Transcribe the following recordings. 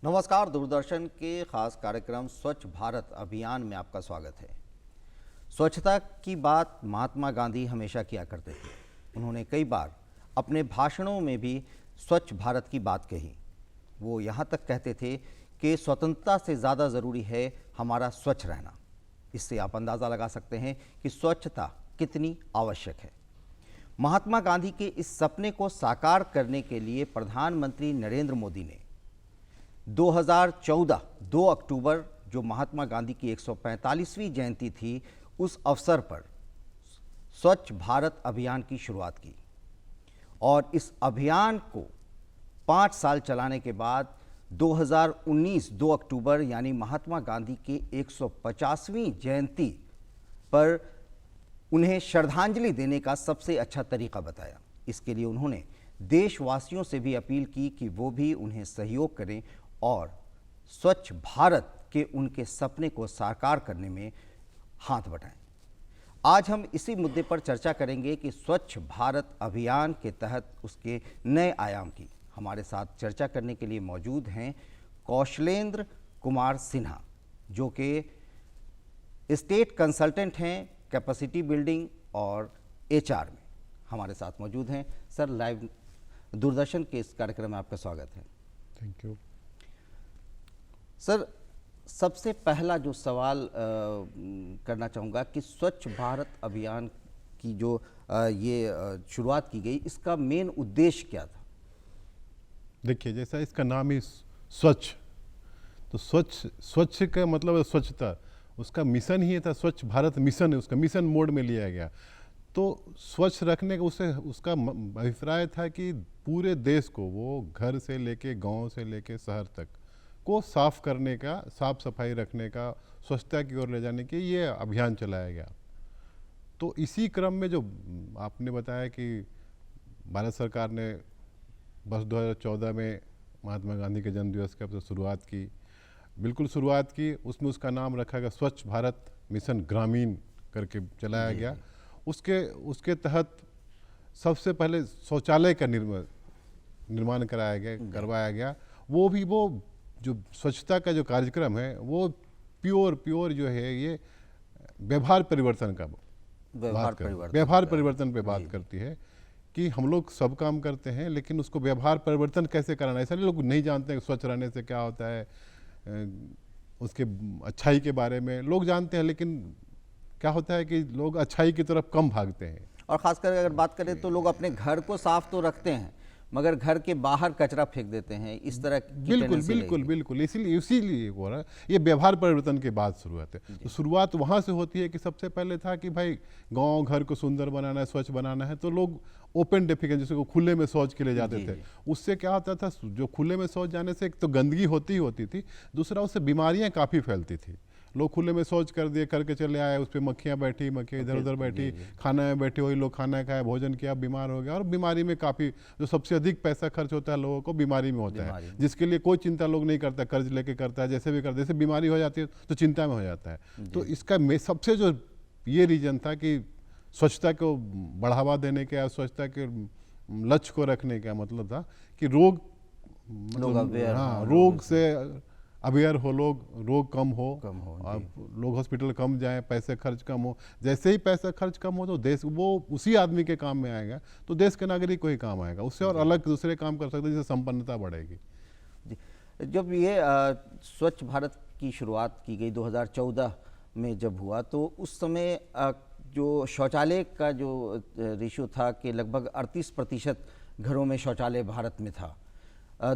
नमस्कार। दूरदर्शन के खास कार्यक्रम स्वच्छ भारत अभियान में आपका स्वागत है। स्वच्छता की बात महात्मा गांधी हमेशा किया करते थे। उन्होंने कई बार अपने भाषणों में भी स्वच्छ भारत की बात कही। वो यहाँ तक कहते थे कि स्वतंत्रता से ज़्यादा ज़रूरी है हमारा स्वच्छ रहना। इससे आप अंदाज़ा लगा सकते हैं कि स्वच्छता कितनी आवश्यक है। महात्मा गांधी के इस सपने को साकार करने के लिए प्रधानमंत्री नरेंद्र मोदी ने 2014 2 अक्टूबर, जो महात्मा गांधी की 145वीं जयंती थी, उस अवसर पर स्वच्छ भारत अभियान की शुरुआत की। और इस अभियान को 5 साल चलाने के बाद 2019 2 अक्टूबर यानी महात्मा गांधी की 150वीं जयंती पर उन्हें श्रद्धांजलि देने का सबसे अच्छा तरीका बताया। इसके लिए उन्होंने देशवासियों से भी अपील की कि वो भी उन्हें सहयोग करें और स्वच्छ भारत के उनके सपने को साकार करने में हाथ बटाएं। आज हम इसी मुद्दे पर चर्चा करेंगे कि स्वच्छ भारत अभियान के तहत उसके नए आयाम की। हमारे साथ चर्चा करने के लिए मौजूद हैं कौशलेंद्र कुमार सिन्हा, जो कि स्टेट कंसल्टेंट हैं कैपेसिटी बिल्डिंग और एचआर में। हमारे साथ मौजूद हैं। सर, लाइव दूरदर्शन के इस कार्यक्रम में आपका स्वागत है। थैंक यू सर, सबसे पहला जो सवाल करना चाहूँगा कि स्वच्छ भारत अभियान की जो ये शुरुआत की गई, इसका मेन उद्देश्य क्या था? देखिए, जैसा इसका नाम ही स्वच्छ, तो स्वच्छ का मतलब है स्वच्छता। उसका मिशन ही था, स्वच्छ भारत मिशन है, उसका मिशन मोड में लिया गया। तो स्वच्छ रखने का उसका अभिप्राय था कि पूरे देश को, वो घर से लेके गांव से लेके शहर तक को साफ करने का, साफ सफाई रखने का, स्वच्छता की ओर ले जाने के ये अभियान चलाया गया। तो इसी क्रम में जो आपने बताया कि भारत सरकार ने वर्ष 2014 में महात्मा गांधी के जन्मदिवस के अवसर शुरुआत की, बिल्कुल शुरुआत की, उसमें उसका नाम रखा गया स्वच्छ भारत मिशन ग्रामीण करके चलाया गया। उसके तहत सबसे पहले शौचालय का निर्माण करवाया गया। वो जो स्वच्छता का जो कार्यक्रम है वो प्योर जो है ये व्यवहार परिवर्तन का व्यवहार परिवर्तन पे बात करती है कि हम लोग सब काम करते हैं, लेकिन उसको व्यवहार परिवर्तन कैसे कराना है। ऐसा नहीं, लोग नहीं जानते हैं स्वच्छ रहने से क्या होता है, उसके अच्छाई के बारे में लोग जानते हैं, लेकिन क्या होता है कि लोग अच्छाई की तरफ कम भागते हैं। और ख़ासकर अगर बात करें तो लोग अपने घर को साफ तो रखते हैं, मगर घर के बाहर कचरा फेंक देते हैं। इस तरह की बिल्कुल इसीलिए हो रहा है। ये व्यवहार परिवर्तन के बाद शुरुआत है। तो शुरुआत वहाँ से होती है कि सबसे पहले था कि भाई गांव घर को सुंदर बनाना है, स्वच्छ बनाना है, तो लोग ओपन डेफिकेशन, जैसे को खुले में शौच के लिए जाते थे। उससे क्या होता था, जो खुले में शौच जाने से एक तो गंदगी होती थी, दूसरा उससे बीमारियाँ काफ़ी फैलती थी। लोग खुले में शौच करके चले आए, उस पर मक्खियाँ इधर उधर बैठी, खाना में बैठे, वही लोग खाना खाया, भोजन किया, बीमार हो गया। और बीमारी में काफ़ी, जो सबसे अधिक पैसा खर्च होता है लोगों को बीमारी में होता है, जिसके लिए कोई चिंता लोग नहीं करता, कर्ज लेके करता है, जैसे भी करता है, जैसे बीमारी हो जाती है तो चिंता में हो जाता है। तो इसका सबसे जो ये रीजन था कि स्वच्छता को बढ़ावा देने का, स्वच्छता के लक्ष्य को रखने का मतलब था कि रोग से अवेयर हो, रोग कम हो, लोग हॉस्पिटल कम जाएं, पैसे खर्च कम हो। जैसे ही पैसा खर्च कम हो तो देश वो उसी आदमी के काम में आएगा, तो देश के नागरिक को ही काम आएगा, उससे और अलग दूसरे काम कर सकते हैं, जिससे संपन्नता बढ़ेगी। जब ये स्वच्छ भारत की शुरुआत की गई 2014 में जब हुआ, तो उस समय जो शौचालय का जो रेशियो था कि लगभग 38% घरों में शौचालय भारत में था।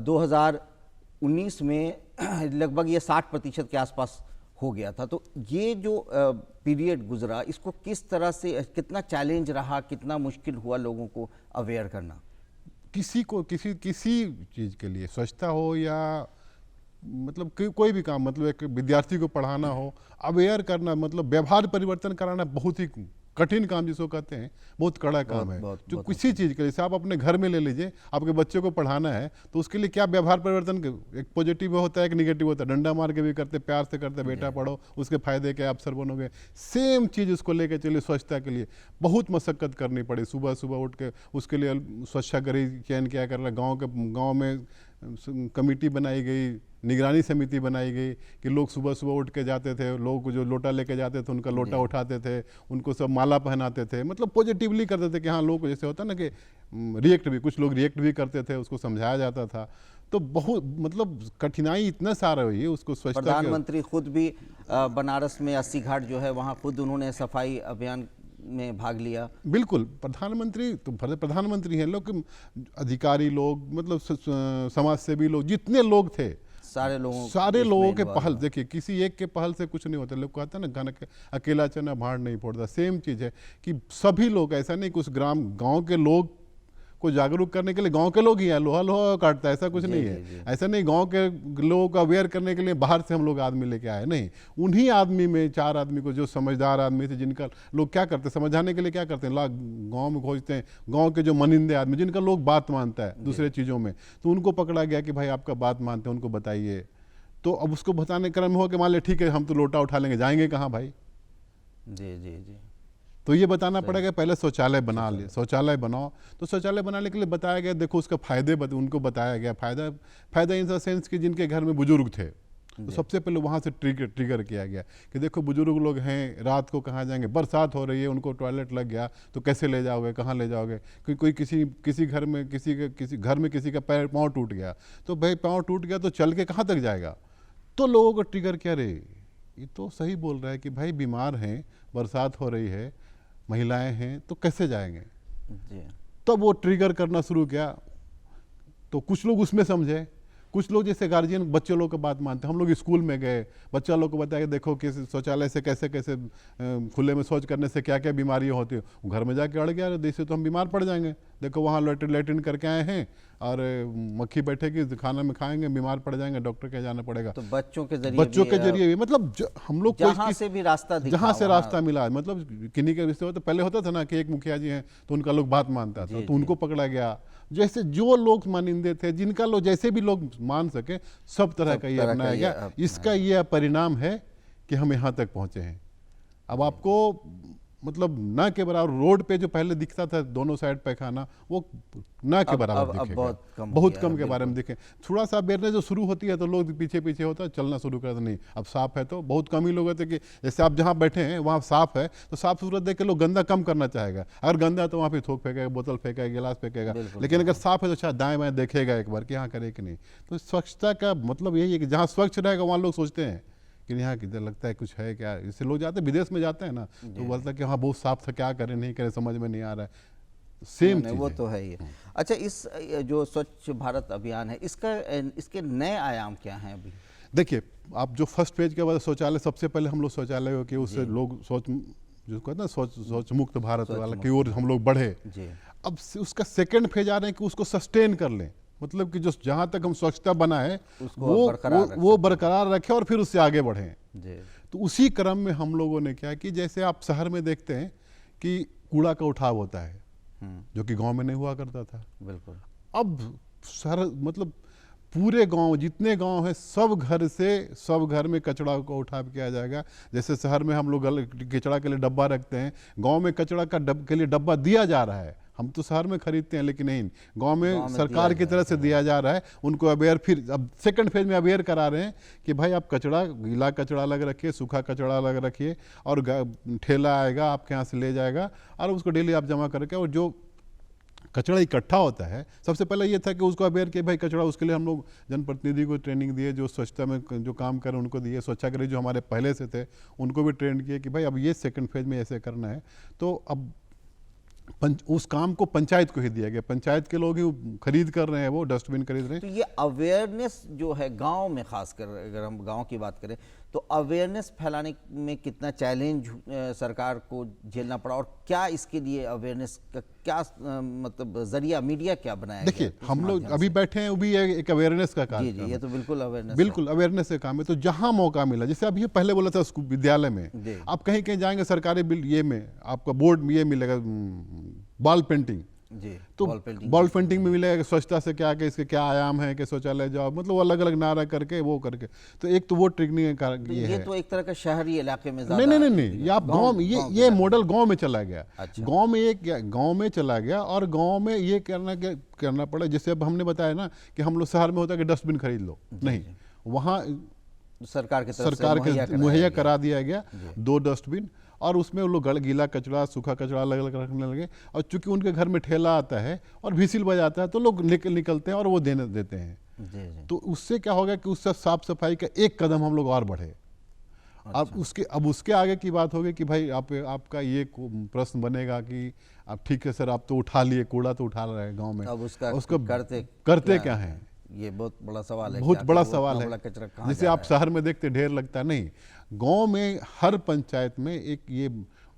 2019 में लगभग ये 60% के आसपास हो गया था। तो ये जो पीरियड गुजरा, इसको किस तरह से, कितना चैलेंज रहा, कितना मुश्किल हुआ लोगों को अवेयर करना? किसी चीज़ के लिए, स्वच्छता हो या मतलब कोई भी काम, मतलब एक विद्यार्थी को पढ़ाना हो, अवेयर करना, मतलब व्यवहार परिवर्तन कराना बहुत ही कठिन काम जिसको कहते हैं, बहुत कड़ा काम है। जो किसी चीज़ के लिए, जैसे आप अपने घर में ले लीजिए, आपके बच्चे को पढ़ाना है तो उसके लिए क्या व्यवहार परिवर्तन, एक पॉजिटिव होता है, एक निगेटिव होता है। डंडा मार के भी करते, प्यार से करते, बेटा पढ़ो, उसके फायदे के अफसर बनोगे। सेम चीज़ उसको लेके चलिए, स्वच्छता के लिए बहुत मशक्कत करनी पड़ी। सुबह सुबह उठ के उसके लिए स्वच्छाग्रही चयन किया कर रहा, गाँव में कमेटी बनाई गई, निगरानी समिति बनाई गई कि लोग सुबह सुबह उठ के जाते थे, लोग जो लोटा लेके जाते थे उनका लोटा उठाते थे, उनको सब माला पहनाते थे, मतलब पॉजिटिवली करते थे कि हाँ लोग जैसे होता ना कि रिएक्ट भी, कुछ लोग रिएक्ट भी करते थे, उसको समझाया जाता था। तो बहुत मतलब कठिनाई इतना सारा हुई है उसको स्वच्छता के। प्रधानमंत्री खुद भी बनारस में 80 घाट जो है वहाँ खुद उन्होंने सफाई अभियान में भाग लिया। बिल्कुल, प्रधानमंत्री तो प्रधानमंत्री हैं, लोग अधिकारी लोग मतलब समाज सेवी लोग जितने लोग थे सारे लोगों के पहल, देखिए किसी एक के पहल से कुछ नहीं होता। लोग कहते हैं ना घन अकेला चना भाड़ नहीं फोड़ता, सेम चीज़ है कि सभी लोग, ऐसा नहीं कुछ गांव के लोग को जागरूक करने के लिए गांव के लोग ही हैं, लोहा लोहा काटता है ऐसा कुछ नहीं है। ऐसा नहीं गांव के लोगों को अवेयर करने के लिए बाहर से हम लोग आदमी लेके आए, नहीं, उन्हीं आदमी में 4 आदमी को जो समझदार आदमी थे, जिनका लोग क्या करते हैं समझाने के लिए क्या करते हैं, गाँव में खोजते हैं गाँव के जो मनिंदे आदमी जिनका लोग बात मानता है दूसरे चीज़ों में, तो उनको पकड़ा गया कि भाई आपका बात मानते हैं, उनको बताइए। तो अब उसको बताने क्रम में हो कि मान लिया ठीक है हम तो लोटा उठा लेंगे, जाएंगे कहाँ भाई? जी जी जी। तो ये बताना पड़ेगा पहले शौचालय बना ले, शौचालय बनाओ। तो शौचालय बनाने के लिए बताया गया, देखो उसका फायदे उनको बताया गया, फायदा इन द सेंस कि जिनके घर में बुजुर्ग थे तो सबसे पहले वहाँ से ट्रिगर किया गया कि देखो बुजुर्ग लोग हैं, रात को कहाँ जाएंगे, बरसात हो रही है, उनको टॉयलेट लग गया तो कैसे ले जाओगे, कहाँ ले जाओगे? कोई किसी घर में किसी का पैर पाँव टूट गया तो भाई पाँव टूट गया तो चल के कहाँ तक जाएगा? तो लोगों को ट्रिगर किया, रे ये तो सही बोल रहा है कि भाई बीमार हैं, बरसात हो रही है, महिलाएं हैं, तो कैसे जाएंगे? तब वो ट्रिगर करना शुरू किया। तो कुछ लोग उसमें समझे, कुछ लोग जैसे गार्जियन बच्चे लोग की बात मानते हैं। हम लोग स्कूल में गए, बच्चा लोग को बताया देखो कि शौचालय से कैसे खुले में शौच करने से क्या क्या बीमारियां होती है। घर में जाके अड़ गया, जैसे तो हम बीमार पड़ जाएंगे, देखो वहाँ लेटरिन करके आए हैं और मक्खी बैठेगी, खाना में खाएंगे, बीमार पड़ जाएंगे, डॉक्टर के जाना पड़ेगा। तो बच्चों के जरिए भी मतलब हम लोग जहाँ से भी रास्ता दिखा, जहाँ से रास्ता मिला, मतलब किन्हीं के रिश्ते होते, पहले होता था ना कि एक मुखिया जी हैं तो उनका लोग बात मानता था, तो उनको पकड़ा गया। जैसे जो लोग मानिंदे थे, जिनका लोग जैसे भी लोग मान सके, सब तरह का ये अपनाया गया। इसका ये परिणाम है कि हम यहाँ तक पहुँचे हैं। अब आपको मतलब ना के बराबर रोड पे जो पहले दिखता था दोनों साइड पैखाना, वो ना के बराबर दिखेगा, बहुत कम के बारे में दिखे। थोड़ा सा अवेयरनेस जो शुरू होती है तो लोग पीछे पीछे होता है, चलना शुरू करते नहीं, अब साफ है तो बहुत कम ही लोग होते कि जैसे आप जहाँ बैठे हैं वहाँ साफ है तो साफ सूरत देख के लोग गंदा कम करना चाहेगा। अगर गंदा है तो वहाँ पे थूक फेंकेगा, बोतल फेंकेगा, गिलास फेंकेगा, लेकिन अगर साफ है तो शायद दाएं बाएं देखेगा एक बार कि यहाँ करे कि नहीं। तो स्वच्छता का मतलब यही है कि जहाँ स्वच्छ रहेगा वहाँ लोग सोचते हैं कि यहाँ किधर लगता है कुछ है क्या। इससे लोग जाते हैं विदेश में जाते हैं ना, तो बोलता है कि हाँ बहुत साफ था, क्या करें नहीं करें समझ में नहीं आ रहा है। सेम चीज़ वो तो है ही। अच्छा, इस जो स्वच्छ भारत अभियान है, इसके नए आयाम क्या हैं अभी? देखिए, आप जो फर्स्ट पेज के बाद शौचालय, सबसे पहले हम लोग शौचालय के उससे लोग शौच जो कहते हैं शौच मुक्त भारत वाला की ओर हम लोग बढ़े। अब उसका सेकेंड फेज आ रहे हैं कि उसको सस्टेन कर लें, मतलब कि जो जहाँ तक हम स्वच्छता बनाए वो बरकरार रखें और फिर उससे आगे बढ़ें। तो उसी क्रम में हम लोगों ने क्या कि जैसे आप शहर में देखते हैं कि कूड़ा का उठाव होता है, जो कि गांव में नहीं हुआ करता था। बिल्कुल। अब शहर मतलब पूरे गांव, जितने गांव हैं, सब घर में कचरा को उठाव किया जाएगा। जैसे शहर में हम लोग कचरा के लिए डब्बा रखते हैं, गांव में कचरा के लिए डब्बा दिया जा रहा है। हम तो शहर में खरीदते हैं, लेकिन नहीं, गांव में सरकार की तरफ से दिया जा रहा है। उनको अवेयर, फिर अब सेकंड फेज में अवेयर करा रहे हैं कि भाई आप कचरा, गीला कचरा अलग रखिए, सूखा कचरा अलग रखिए, और ठेला आएगा आपके यहाँ से ले जाएगा और उसको डेली आप जमा करके, और जो कचरा इकट्ठा होता है, सबसे पहले ये था कि उसको अवेयर किया भाई कचरा, उसके लिए हम लोग जनप्रतिनिधि को ट्रेनिंग दिए, जो स्वच्छता में जो काम करें उनको दिए, स्वच्छाग्रही जो हमारे पहले से थे उनको भी ट्रेन किए कि भाई अब ये सेकंड फेज में ऐसे करना है। तो अब उस काम को पंचायत को ही दिया गया, पंचायत के लोग ही खरीद कर रहे हैं, वो डस्टबिन खरीद रहे हैं। तो ये अवेयरनेस जो है गांव में, खासकर अगर हम गांव की बात करें तो अवेयरनेस फैलाने में कितना चैलेंज सरकार को झेलना पड़ा, और क्या इसके लिए अवेयरनेस का क्या मतलब जरिया, मीडिया क्या बनाया? देखिए, हम लोग अभी बैठे हैं, वो भी एक अवेयरनेस का काम। जी, ये तो बिल्कुल अवेयरनेस का काम है। तो जहां मौका मिला, जैसे अभी पहले बोला था विद्यालय में, आप कहीं कहीं जाएंगे सरकारी ये में आपका बोर्ड ये मिलेगा वॉल पेंटिंग, तो वॉल पेंटिंग में मिलेगा स्वच्छता से क्या कि इसके क्या आयाम है कि शौचालय जाओ, मतलब अलग अलग नारा करके वो करके। तो एक तो वो ट्रेनिंग तो ये तो एक तरह का शहरी इलाके में नहीं, ये आप गांव, ये मॉडल गांव में चला गया। अच्छा। गांव में चला गया, और गांव में ये करना पड़ा। जैसे अब हमने बताया ना कि हम लोग शहर में होता है कि डस्टबिन खरीद लो, नहीं, वहाँ सरकार की तरफ से सरकार मुहैया के कराया मुहैया गया। करा दिया गया 2 डस्टबिन, और उसमें वो लोग गीला कचरा सूखा कचरा अलग अलग रखने लगे। और चूंकि उनके घर में ठेला आता है और व्हिसिल बजाता है तो लोग निकलते हैं और वो देने देते हैं। जी जी। तो उससे क्या होगा कि उससे साफ सफाई का एक कदम हम लोग और बढ़े। अब उसके आगे की बात होगी कि भाई आपका ये प्रश्न बनेगा कि आप ठीक है सर, आप तो उठा लिए, कूड़ा तो उठा रहे हैं गांव में, अब उसका उसको करते क्या है? ये बहुत बड़ा सवाल है। बहुत कि बड़ा आखिर वो सवाल इतना है। बड़ा कचरा कहाँ जैसे जा आप रहा शहर में देखते ढेर लगता है, नहीं, गांव में हर पंचायत में एक ये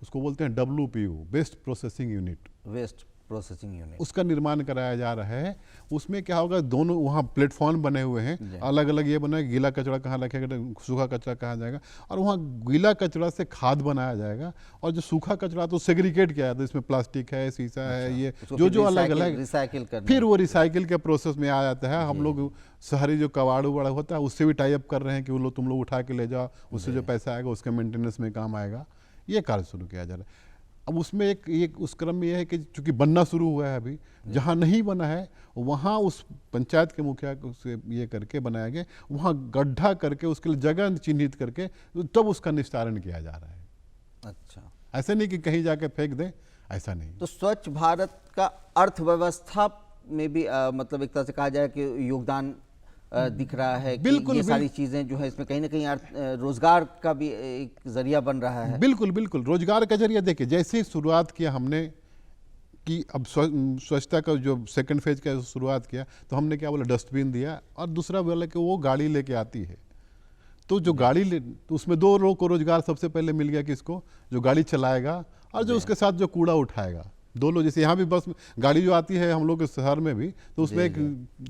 उसको बोलते हैं WPU, वेस्ट प्रोसेसिंग यूनिट, है? वेस्ट प्रोसेसिंग यूनिट, उसका निर्माण कराया जा रहा है। उसमें क्या होगा, दोनों वहाँ प्लेटफॉर्म बने हुए हैं, अलग अलग ये बना है, गीला कचरा कहाँ रखेगा, सूखा कचरा कहाँ जाएगा, और वहाँ गीला कचरा से खाद बनाया जाएगा, और जो सूखा कचरा तो सेग्रीगेट किया जाता है, इसमें प्लास्टिक है, शीशा है, ये जो अलग अलग, रिसाइकिल करना, फिर वो रिसाइकिल के प्रोसेस में आ जाता है। हम लोग शहरी जो कबाड़ू बड़ा होता है उससे भी टाई अप कर रहे हैं कि वो लोग तुम लोग उठा के ले जाओ, उससे जो पैसा आएगा उसके मेंटेनेंस में काम आएगा। ये कार्य शुरू किया जा रहा है। अब उसमें एक उस क्रम में यह है कि चूंकि बनना शुरू हुआ है, अभी जहाँ नहीं बना है वहाँ उस पंचायत के मुखिया से ये करके बनाया गया, वहाँ गड्ढा करके उसके लिए जगह चिन्हित करके तब उसका निस्तारण किया जा रहा है। अच्छा, ऐसे नहीं कि कहीं जाके फेंक दें, ऐसा नहीं। तो स्वच्छ भारत का अर्थव्यवस्था में भी मतलब एक तरह से कहा जाए कि योगदान दिख रहा है कि बिल्कुल, ये सारी चीजें जो है इसमें कहीं ना कहीं रोजगार का भी एक जरिया बन रहा है। बिल्कुल बिल्कुल, रोजगार का जरिया। देखिए, जैसे ही शुरुआत किया हमने कि अब स्वच्छता का जो सेकंड फेज का शुरुआत किया, तो हमने क्या बोला, डस्टबिन दिया, और दूसरा बोला कि वो गाड़ी लेके आती है, तो जो गाड़ी तो उसमें 2 लोगों को रोजगार सबसे पहले मिल गया। किसको? जो गाड़ी चलाएगा और जो उसके साथ जो कूड़ा उठाएगा। 2 लोग, जैसे यहाँ भी बस गाड़ी जो आती है हम लोग के शहर में भी, तो उसमें एक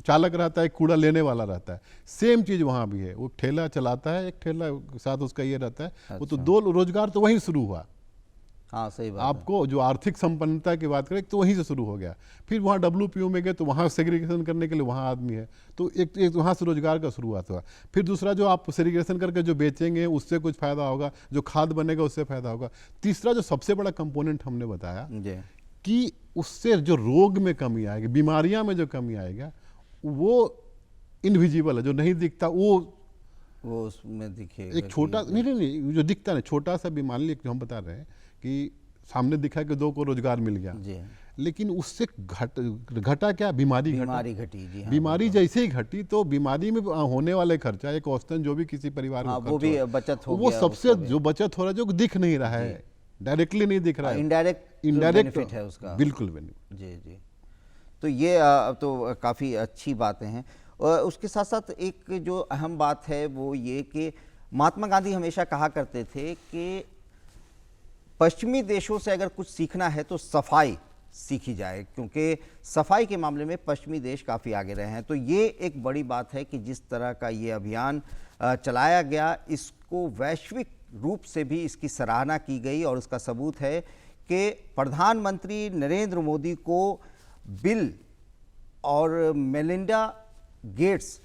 चालक रहता है, एक कूड़ा लेने वाला रहता है। सेम चीज़ वहाँ भी है, वो ठेला चलाता है, एक ठेला के साथ उसका ये रहता है। वो तो 2 रोजगार तो वहीं शुरू हुआ। हाँ, सही बात आपको जो आर्थिक संपन्नता की बात करें तो वहीं से शुरू हो गया। फिर वहाँ WPU में गए तो वहाँ सेग्रीगेशन करने के लिए वहाँ आदमी है, तो एक वहाँ से रोजगार का शुरुआत हुआ। फिर दूसरा, जो आप सेग्रीगेशन करके जो बेचेंगे उससे कुछ फायदा होगा, जो खाद बनेगा उससे फायदा होगा। तीसरा जो सबसे बड़ा कंपोनेंट हमने बताया जी, कि उससे जो रोग में कमी आएगी, बीमारियां में जो कमी आएगा, वो इनविजिबल है, जो नहीं दिखता, वो उसमें दिखे एक छोटा नहीं, जो दिखता नहीं, छोटा सा बीमारी, जो हम बता रहे हैं कि सामने दिखा कि 2 को रोजगार मिल गया, जी, लेकिन उससे घटा क्या? बीमारी घटी। जी हाँ, बीमारी जैसे ही घटी तो बीमारी में होने वाले खर्चा, एक औसतन जो भी किसी परिवार को वो भी बचत हो वो गया, सबसे जो बचत हो रहा है, जो दिख नहीं रहा है, डायरेक्टली नहीं दिख रहा है, इनडायरेक्ट बेनिफिट है उसका। बिल्कुल बेनिफिट। जी जी, तो ये तो काफ़ी अच्छी बातें हैं। और उसके साथ साथ एक जो अहम बात है वो ये कि महात्मा गांधी हमेशा कहा करते थे कि पश्चिमी देशों से अगर कुछ सीखना है तो सफाई सीखी जाए, क्योंकि सफाई के मामले में पश्चिमी देश काफ़ी आगे रहे हैं। तो ये एक बड़ी बात है कि जिस तरह का ये अभियान चलाया गया, इसको वैश्विक रूप से भी इसकी सराहना की गई, और उसका सबूत है कि प्रधानमंत्री नरेंद्र मोदी को बिल और मेलिंडा गेट्स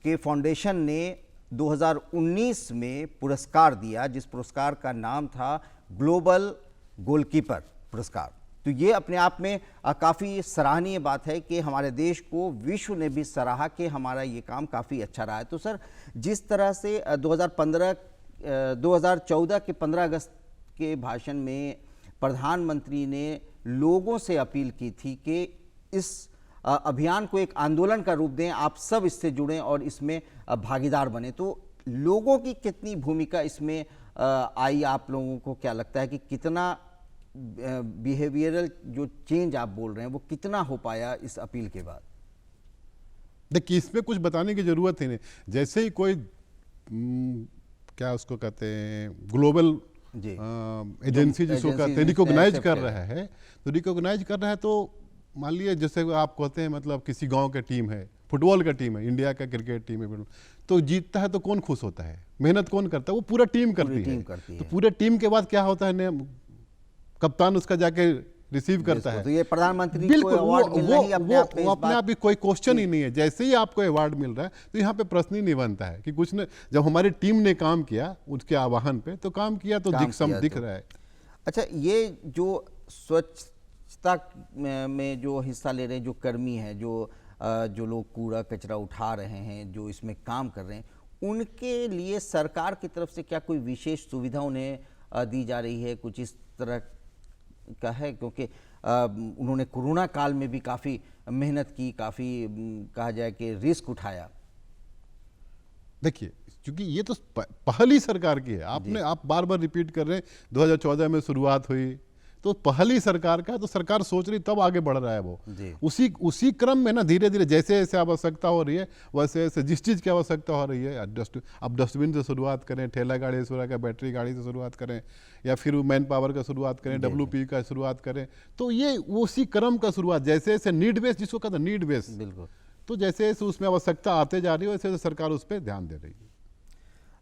के फाउंडेशन ने 2019 में पुरस्कार दिया, जिस पुरस्कार का नाम था ग्लोबल गोलकीपर पुरस्कार। तो ये अपने आप में काफ़ी सराहनीय बात है कि हमारे देश को विश्व ने भी सराहा कि हमारा ये काम काफ़ी अच्छा रहा है। तो सर, जिस तरह से 2014 के 15 अगस्त के भाषण में प्रधानमंत्री ने लोगों से अपील की थी कि इस अभियान को एक आंदोलन का रूप दें, आप सब इससे जुड़ें और इसमें भागीदार बने, तो लोगों की कितनी भूमिका इसमें आई? आप लोगों को क्या लगता है कि कितना बिहेवियरल जो चेंज आप बोल रहे हैं वो कितना हो पाया इस अपील के बाद? देखिए, इसमें कुछ बताने की जरूरत ही नहीं। जैसे ही कोई क्या उसको कहते हैं, ग्लोबल एजेंसी जिसको कहते हैं, रिकॉग्नाइज कर रहा है, तो रिकॉग्नाइज कर रहा है, तो मान लिया जैसे आप कहते हैं, मतलब किसी गांव का टीम है, फुटबॉल का टीम है, इंडिया का क्रिकेट टीम है, तो जीतता है तो कौन खुश होता है? मेहनत कौन करता है? वो पूरा टीम करती है। तो पूरे टीम के बाद क्या होता है, कप्तान उसका जाके रिसीव करता है। तो ये प्रधानमंत्री बिल्कुल, को अवार्ड मिलना ही अपने आप में कोई क्वेश्चन ही नहीं है। जैसे ही आपको अवार्ड मिल रहा है तो यहाँ पे प्रश्न ही नहीं बनता है कि कुछ ने, जब हमारी टीम ने काम किया उसके आह्वान पे, तो काम किया तो दिख रहा है। अच्छा, ये जो स्वच्छता में जो हिस्सा ले रहे हैं, जो कर्मी हैं, जो लोग कूड़ा कचरा उठा रहे हैं, जो इसमें काम कर रहे हैं, उनके लिए सरकार की तरफ से क्या कोई विशेष सुविधा उन्हें दी जा रही है, कुछ इस तरह का है? क्योंकि उन्होंने कोरोना काल में भी काफ़ी मेहनत की, काफ़ी कहा जाए कि रिस्क उठाया। देखिए, क्योंकि ये तो पहल ही सरकार की है, आप बार बार रिपीट कर रहे हैं। 2014 में शुरुआत हुई, तो पहल ही सरकार का है, तो सरकार सोच रही तब आगे बढ़ रहा है वो। उसी क्रम में ना धीरे धीरे जैसे जैसे आवश्यकता हो रही है वैसे वैसे जिस चीज़ की आवश्यकता हो रही है, अब डस्टबिन से शुरुआत करें, ठेला गाड़ी से शुरुआत करें, बैटरी गाड़ी से शुरुआत करें, या फिर मैन पावर का शुरुआत करें, WP का शुरुआत करें, तो ये उसी क्रम का शुरुआत, जैसे जैसे नीड बेस, जिसको कहते हैं नीड बेस, बिल्कुल। तो जैसे जैसे उसमें आवश्यकता आते जा रही है वैसे वैसे सरकार उस पर ध्यान दे रही है।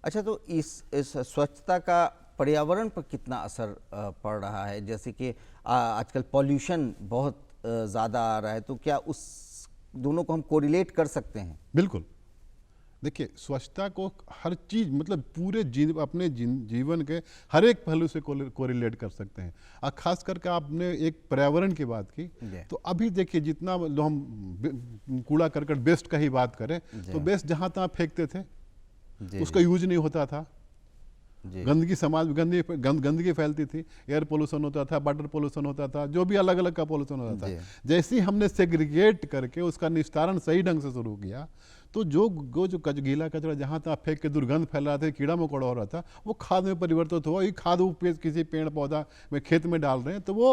अच्छा, तो इस स्वच्छता का पर्यावरण पर कितना असर पड़ रहा है? जैसे कि आजकल पॉल्यूशन बहुत ज़्यादा आ रहा है, तो क्या उस दोनों को हम कोरिलेट कर सकते हैं? बिल्कुल। देखिए, स्वच्छता को हर चीज़, मतलब पूरे अपने जीवन के हर एक पहलू से कोरिलेट कर सकते हैं। और खास करके आपने एक पर्यावरण की बात की, तो अभी देखिए जितना हम कूड़ा करकट वेस्ट का ही बात करें, तो वेस्ट जहाँ तहाँ फेंकते थे, उसका यूज नहीं होता था, गंदगी फैलती थी, एयर पोल्यूशन होता था, वाटर पोल्यूशन होता था, जो भी अलग अलग का पोल्यूशन होता था। जैसे ही हमने सेग्रीगेट करके उसका निस्तारण सही ढंग से शुरू किया, तो जो गीला कचरा जहाँ तहाँ फेंक के दुर्गंध फैल रहा था, कीड़ा मकोड़ा हो रहा था, वो खाद में परिवर्तित हुआ। ये खाद किसी पेड़ पौधा में खेत में डाल रहे हैं, तो वो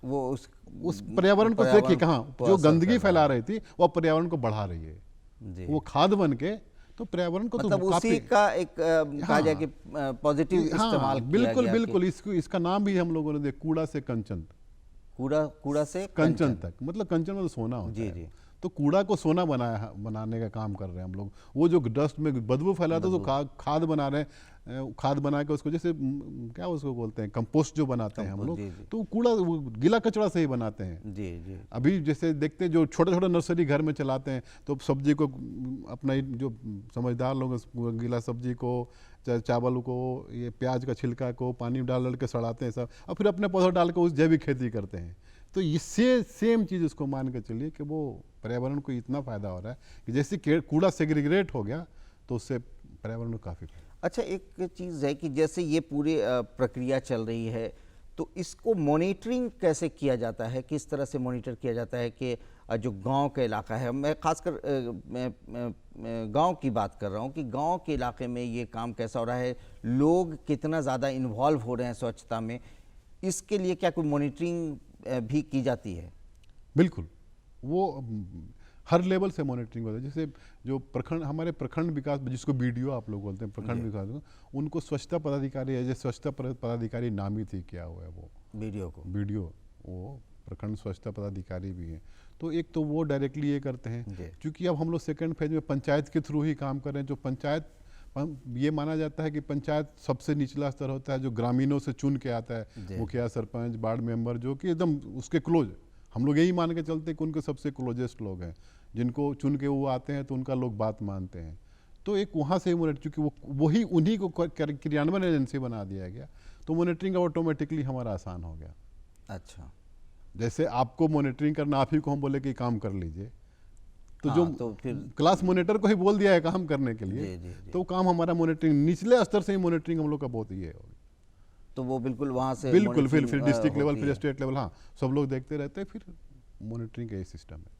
उस पर्यावरण को देखिए कहाँ जो गंदगी फैला रही थी वो पर्यावरण को बढ़ा रही है, वो खाद बन के, तो पर्यावरण को मतलब तो उसी का एक कहा जाए कि पॉजिटिव इस्तेमाल किया गया। बिल्कुल। इसका नाम भी हम लोगों ने देखा, कूड़ा से कंचन, कूड़ा से कंचन तक, मतलब कंचन में तो सोना होता है। तो कूड़ा को सोना बनाने का काम कर रहे हैं हम लोग। वो जो डस्ट में बदबू फैला था, तो खाद बना रहे हैं, खाद बना के उसको, जैसे क्या उसको बोलते हैं, कंपोस्ट जो बनाते हैं हम लोग, तो कूड़ा गीला कचरा से ही बनाते हैं। अभी जैसे देखते हैं जो छोटा छोटा नर्सरी घर में चलाते हैं, तो सब्जी को अपना जो समझदार लोग गीला सब्जी को, चावल को, ये प्याज का छिलका को पानी डाल के सड़ाते हैं सब, और फिर अपने पौधा डाल के उस जैविक खेती करते हैं। तो इससे सेम चीज़ उसको मान के चलिए कि वो पर्यावरण को इतना फ़ायदा हो रहा है कि जैसे कूड़ा सेग्रीगेट हो गया, तो उससे पर्यावरण को काफ़ी। अच्छा, एक चीज़ है कि जैसे ये पूरी प्रक्रिया चल रही है, तो इसको मॉनिटरिंग कैसे किया जाता है, किस तरह से मॉनिटर किया जाता है कि जो गांव का इलाका है, मैं खासकर गांव की बात कर रहा हूं कि गांव के इलाके में ये काम कैसा हो रहा है, लोग कितना ज़्यादा इन्वॉल्व हो रहे हैं स्वच्छता में, इसके लिए क्या कोई मॉनिटरिंग भी की जाती है? बिल्कुल, वो हर लेवल से मॉनिटरिंग होता है। जैसे जो प्रखंड, हमारे प्रखंड विकास, जिसको BDO आप लोग बोलते हैं, प्रखंड विकास, उनको स्वच्छता पदाधिकारी है, जैसे स्वच्छता पदाधिकारी नामित ही किया हुआ है वो BDO, वो प्रखंड स्वच्छता पदाधिकारी भी हैं। तो एक तो वो डायरेक्टली ये करते हैं, क्योंकि अब हम लोग सेकेंड फेज में पंचायत के थ्रू ही काम कर रहे हैं। जो पंचायत, ये माना जाता है कि पंचायत सबसे निचला स्तर होता है, जो ग्रामीणों से चुन के आता है, मुखिया, सरपंच, वार्ड मेंबर, जो कि एकदम उसके क्लोज, हम लोग यही मान के चलते हैं कि उनके सबसे क्लोजेस्ट लोग हैं, जिनको चुन के वो आते हैं तो उनका लोग बात मानते हैं। तो एक वहाँ से ही चूँकि वही उन्हीं को क्रियान्वयन एजेंसी बना दिया गया, तो मॉनिटरिंग ऑटोमेटिकली हमारा आसान हो गया। अच्छा, जैसे आपको मॉनिटरिंग करना, आप ही को हम बोले कि काम कर लीजिए, तो तो फिर क्लास मॉनिटर को ही बोल दिया है काम करने के लिए, तो काम हमारा मॉनिटरिंग निचले स्तर से ही मॉनिटरिंग हम लोग का बहुत ये होगी। तो वो बिल्कुल वहाँ से फिर डिस्ट्रिक्ट लेवल, फिर स्टेट लेवल, हाँ, सब लोग देखते रहते हैं, फिर मॉनिटरिंग का ये सिस्टम है।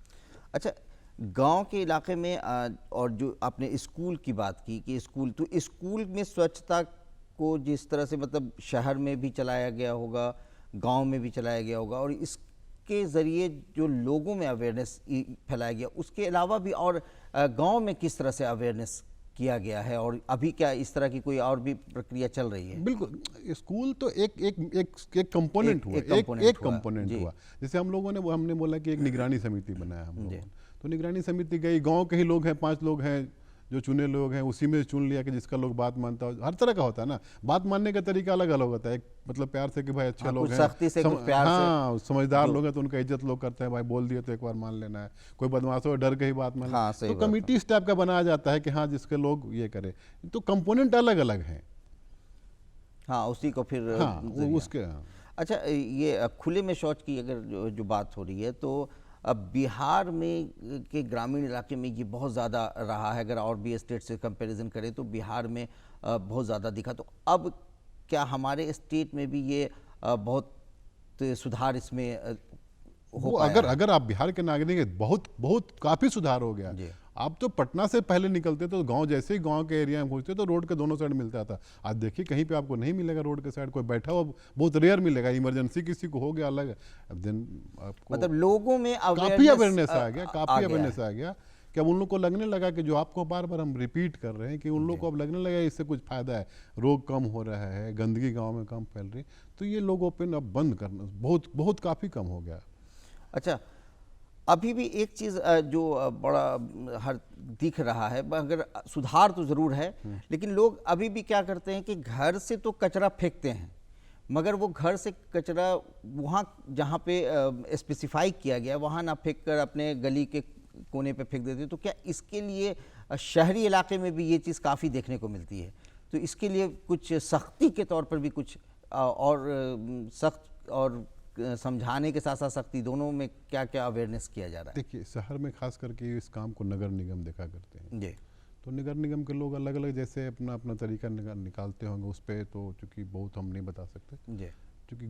अच्छा, गांव के इलाके में और जो आपने स्कूल की बात की कि स्कूल में स्वच्छता को जिस तरह से, मतलब शहर में भी चलाया गया होगा, गांव में भी चलाया गया होगा, और इसके ज़रिए जो लोगों में अवेयरनेस फैलाया गया, उसके अलावा भी और गांव में किस तरह से अवेयरनेस किया गया है, और अभी क्या इस तरह की कोई और भी प्रक्रिया चल रही है? बिल्कुल, स्कूल तो एक कंपोनेंट हुआ, एक कंपोनेंट हुआ। जैसे हम लोगों ने, हमने बोला कि एक निगरानी समिति बनाया हम लोगों ने, तो निगरानी समिति गई, गांव के ही लोग हैं, 5 लोग हैं जो चुने लोग हैं, उसी में चुन लिया कि जिसका लोग बात मानता हो। हर तरह का होता है ना, बात मानने का तरीका अलग अलग होता है। एक मतलब प्यार से कि भाई अच्छे लोग हैं, सख्ती से, कुछ प्यार से, समझदार लोग हैं तो उनका इज्जत लोग करते हैं, भाई बोल दिए तो एक बार मान लेना है, कोई बदमाशों डर के ही बात मान, तो कमिटी इस टाइप का बनाया जाता है कि हाँ जिसके लोग ये करे। तो कंपोनेंट अलग अलग हैं, हाँ, उसी को फिर उसके। अच्छा, ये खुले में शौच की अगर जो बात हो रही है, तो अब बिहार में के ग्रामीण इलाके में ये बहुत ज़्यादा रहा है, अगर और भी स्टेट से कंपैरिजन करें तो बिहार में बहुत ज़्यादा दिखा। तो अब क्या हमारे स्टेट में भी ये बहुत सुधार इसमें हो वो पाया अगर है? अगर आप बिहार के नागरिक हैं, बहुत बहुत काफी सुधार हो गया। जी। आप तो पटना से पहले निकलते तो गांव, जैसे ही गांव के एरिया में पहुंचते तो रोड के दोनों साइड मिलता था। आज देखिए कहीं पे आपको नहीं मिलेगा रोड के साइड, कोई बैठा हुआ बहुत रेयर मिलेगा, इमरजेंसी किसी को हो गया अलग। अब दिन आपको मतलब लोगों में काफी अवेयरनेस आ गया, आ काफी गया अवेयरनेस है। आ गया कि अब उन लोग को लगने लगा कि जो आपको बार बार हम रिपीट कर रहे हैं कि उन लोग को अब लगने लगा इससे कुछ फायदा है, रोग कम हो रहा है, गंदगी गांव में कम फैल रही, तो ये लोग ओपन अब बंद करना बहुत बहुत काफी कम हो गया। अच्छा, अभी भी एक चीज़ जो बड़ा हर दिख रहा है, अगर सुधार तो ज़रूर है, लेकिन लोग अभी भी क्या करते हैं कि घर से तो कचरा फेंकते हैं, मगर वो घर से कचरा वहाँ जहाँ पे स्पेसिफाई किया गया है वहाँ ना फेंक कर अपने गली के कोने पे फेंक देते हैं। तो क्या इसके लिए शहरी इलाके में भी ये चीज़ काफ़ी देखने को मिलती है? तो इसके लिए कुछ सख्ती के तौर पर भी कुछ और सख्त और समझाने के साथ साथ सख्ती, दोनों में क्या क्या अवेयरनेस किया जा रहा है? देखिए शहर में खास करके इस काम को नगर निगम देखा करते हैं, जी। तो नगर निगम के लोग अलग अलग जैसे अपना अपना तरीका निकालते होंगे उस पर, तो चूंकि बहुत हम नहीं बता सकते, जी। क्योंकि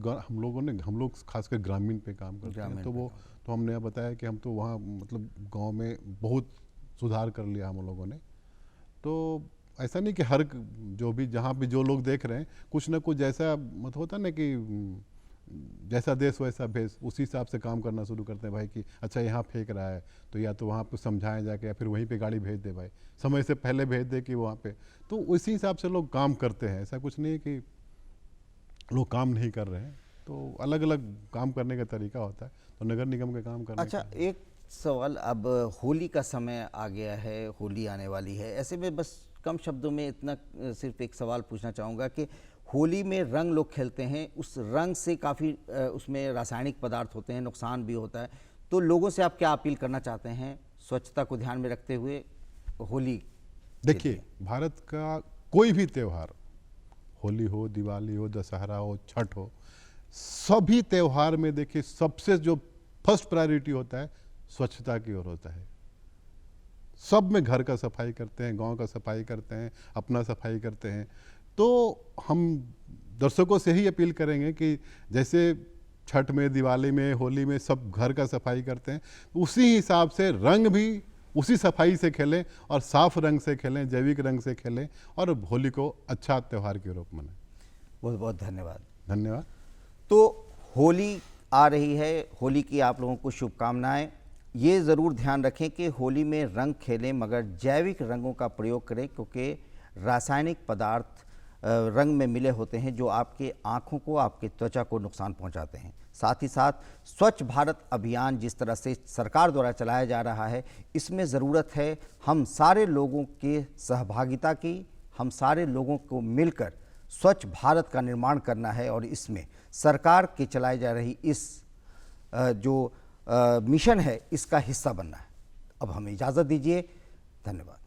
हम लोग खासकर ग्रामीण पे काम करते हैं, ग्रामीण तो पे वो तो हमने यह बताया कि हम तो वहाँ मतलब गांव में बहुत सुधार कर लिया हम लोगों ने। तो ऐसा नहीं कि हर जो भी जहाँ भी जो लोग देख रहे हैं कुछ ना कुछ जैसा मत होता ना कि जैसा देश वैसा भेष, उसी हिसाब से काम करना शुरू करते हैं भाई कि अच्छा यहाँ फेंक रहा है तो या तो वहाँ पे समझाएं जाके या फिर वहीं पे गाड़ी भेज दे, भाई समय से पहले भेज दे कि वहाँ पे, तो उसी हिसाब से लोग काम करते हैं। ऐसा कुछ नहीं है कि लोग काम नहीं कर रहे हैं, तो अलग अलग काम करने का तरीका होता है, तो नगर निगम के काम करने अच्छा, का। एक सवाल, अब होली का समय आ गया है, होली आने वाली है, ऐसे में बस कम शब्दों में इतना सिर्फ एक सवाल पूछना चाहूँगा कि होली में रंग लोग खेलते हैं, उस रंग से काफ़ी उसमें रासायनिक पदार्थ होते हैं, नुकसान भी होता है, तो लोगों से आप क्या अपील करना चाहते हैं स्वच्छता को ध्यान में रखते हुए होली? देखिए भारत का कोई भी त्यौहार, होली हो, दिवाली हो, दशहरा हो, छठ हो, सभी त्यौहार में देखिए सबसे जो फर्स्ट प्रायोरिटी होता है स्वच्छता की ओर होता है। सब में घर का सफाई करते हैं, गांव का सफाई करते हैं, अपना सफाई करते हैं। तो हम दर्शकों से ही अपील करेंगे कि जैसे छठ में, दिवाली में, होली में सब घर का सफाई करते हैं, उसी हिसाब से रंग भी उसी सफाई से खेलें और साफ रंग से खेलें, जैविक रंग से खेलें और होली को अच्छा त्यौहार के रूप में मनाएं। बहुत बहुत धन्यवाद। धन्यवाद। तो होली आ रही है, होली की आप लोगों को शुभकामनाएं। ये ज़रूर ध्यान रखें कि होली में रंग खेलें मगर जैविक रंगों का प्रयोग करें, क्योंकि रासायनिक पदार्थ रंग में मिले होते हैं जो आपके आँखों को, आपके त्वचा को नुकसान पहुंचाते हैं। साथ ही साथ स्वच्छ भारत अभियान जिस तरह से सरकार द्वारा चलाया जा रहा है, इसमें ज़रूरत है हम सारे लोगों के सहभागिता की, हम सारे लोगों को मिलकर स्वच्छ भारत का निर्माण करना है और इसमें सरकार की चलाई जा रही इस जो मिशन है इसका हिस्सा बनना है। अब हमें इजाज़त दीजिए, धन्यवाद।